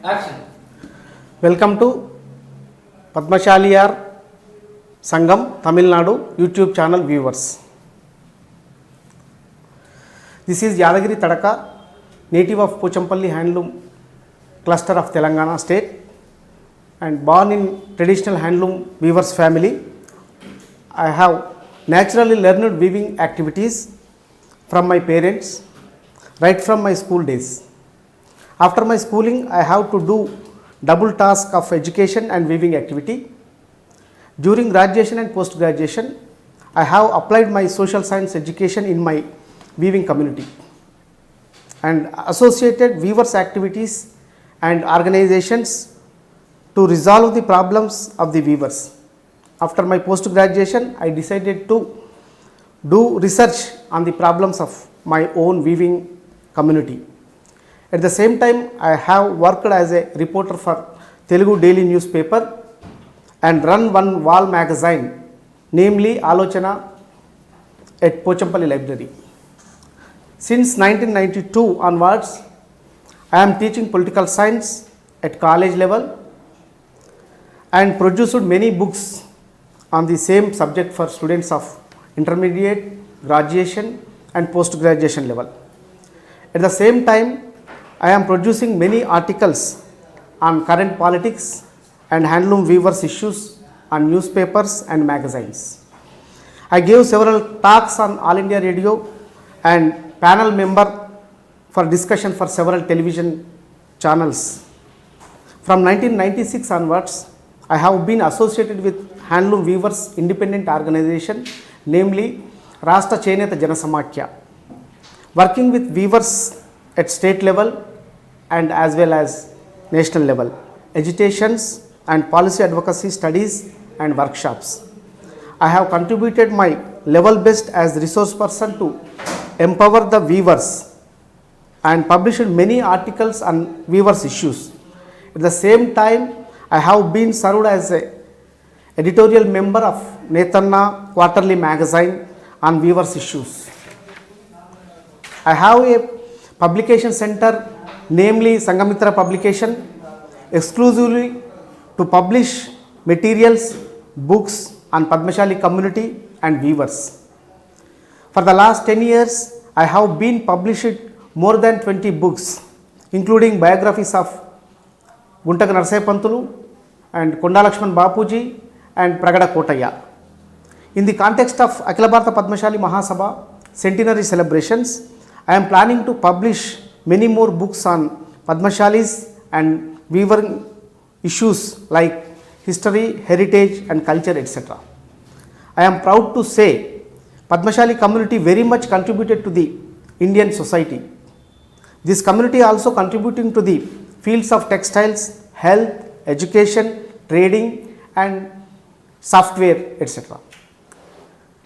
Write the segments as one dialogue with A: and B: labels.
A: Action.
B: Welcome to Padmashaliyar Sangam, Tamil Nadu YouTube channel viewers. This is Yadagiri Tadaka, native of Pochampalli handloom cluster of Telangana state and born in traditional handloom weavers family. I have naturally learned weaving activities from my parents right from my school days. After my schooling, I have to do double task of education and weaving activity. During graduation and post graduation, I have applied my social science education in my weaving community and associated weavers activities and organizations to resolve the problems of the weavers. After my post graduation, I decided to do research on the problems of my own weaving community. At the same time, I have worked as a reporter for Telugu daily newspaper and run one wall magazine, namely Alochana at Pochampalli Library. Since 1992 onwards, I am teaching political science at college level and produced many books on the same subject for students of intermediate, graduation and post graduation level. At the same time, I am producing many articles on current politics and handloom weavers issues on newspapers and magazines. I gave several talks on All India Radio and panel member for discussion for several television channels. From 1996 onwards, I have been associated with handloom weavers independent organization, namely Rashtra Cheyoneta Janasamakya, working with weavers at state level and as well as national level, agitations and policy advocacy studies and workshops. I have contributed my level best as resource person to empower the weavers and published many articles on weavers issues. At the same time, I have been served as a editorial member of Nethanna quarterly magazine on weavers issues. I have a publication center, namely Sangamitra Publication, exclusively to publish materials, books on Padmashali community and weavers. For the last 10 years, I have been published more than 20 books, including biographies of Guntaga Narsai Pantulu and Konda Lakshman Bapuji and Pragada Kotaya. In the context of Akhila Bharata Padmashali Mahasabha centenary celebrations, I am planning to publish many more books on Padmashalis and weaver issues like history, heritage and culture, etc. I am proud to say Padmashali community very much contributed to the Indian society. This community also contributing to the fields of textiles, health, education, trading and software, etc.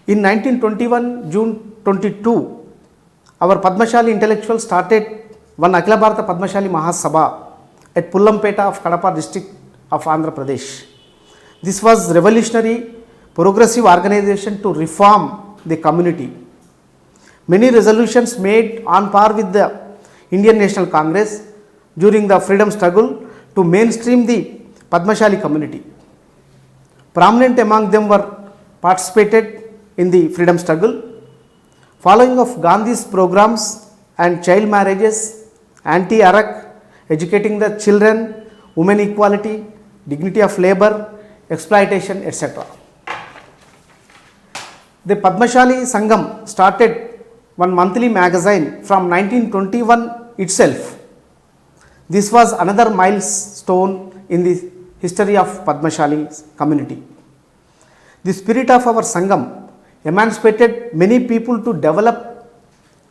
B: In 1921, June 22, our Padmashali intellectuals started one Akhila Bharata Padmashali Mahasabha at Pullampeta of Kadapa district of Andhra Pradesh. This was revolutionary, progressive organization to reform the community. Many resolutions made on par with the Indian National Congress during the freedom struggle to mainstream the Padmashali community. Prominent among them were participated in the freedom struggle, following of Gandhi's programs and child marriages, anti-Arak, educating the children, women equality, dignity of labor, exploitation, etc. The Padmashali Sangam started one monthly magazine from 1921 itself. This was another milestone in the history of Padmashali community. The spirit of our Sangam emancipated many people to develop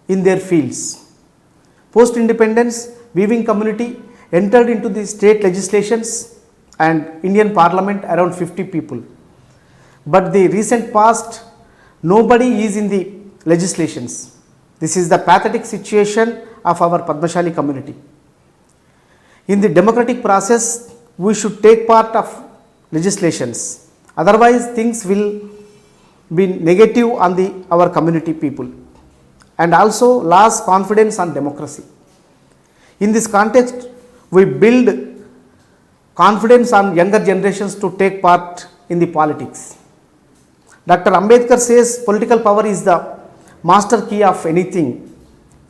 B: in their fields. Post-independence, weaving community entered into the state legislations and Indian Parliament around 50 people. But the recent past, nobody is in the legislations. This is the pathetic situation of our Padmashali community. In the democratic process, we should take part of legislations. Otherwise, things will be negative on our community people and also lost confidence on democracy. In this context, we build confidence on younger generations to take part in the politics. Dr. Ambedkar says political power is the master key of anything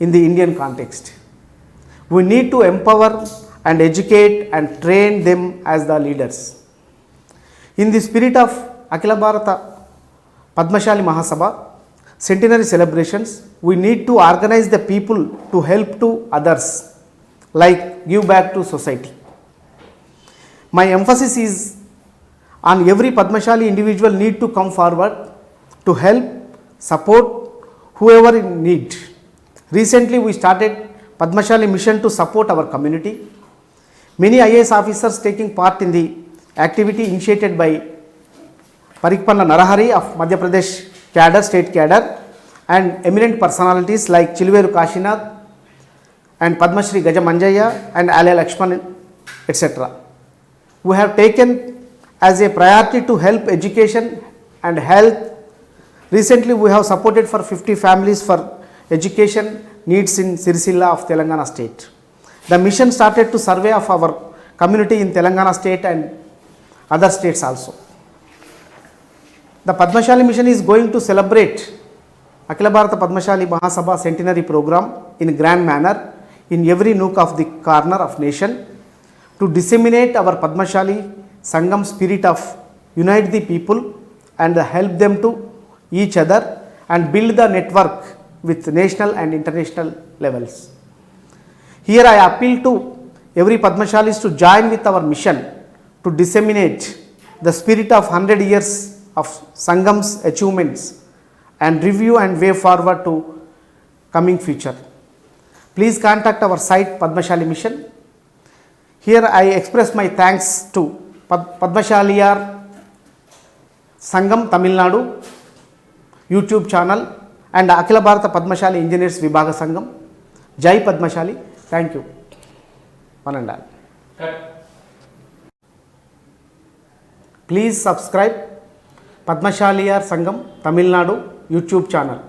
B: in the Indian context. We need to empower and educate and train them as the leaders. In the spirit of Akhila Bharata Padmashali Mahasabha centenary celebrations, we need to organize the people to help to others, like give back to society. My emphasis is on every Padmashali individual need to come forward to help, support whoever in need. Recently we started Padmashali mission to support our community. Many IAS officers taking part in the activity initiated by Parikpanna Narahari of Madhya Pradesh cadre, state cadre, and eminent personalities like Chilveru Kashinath and Padmashri Gaja Manjaya and Alaya Lakshman, etc. We have taken as a priority to help education and health. Recently we have supported for 50 families for education needs in Sirisilla of Telangana state. The mission started to survey of our community in Telangana state and other states also. The Padmashali mission is going to celebrate Akhila Bharata Padmashali Mahasabha centenary program in grand manner in every nook of the corner of nation to disseminate our Padmashali Sangam spirit of unite the people and help them to each other and build the network with national and international levels. Here I appeal to every Padmashalis to join with our mission to disseminate the spirit of 100 years of Sangam's achievements and review and way forward to coming future. Please contact our site Padmashali Mission. Here I express my thanks to Padmashaliyar Sangam Tamil Nadu YouTube channel and Akhila Bharata Padmashali Engineers Vibhaga Sangam. Jai Padmashali. Thank you. One and all. Please subscribe Padmashaliyar Sangam Tamil Nadu YouTube channel.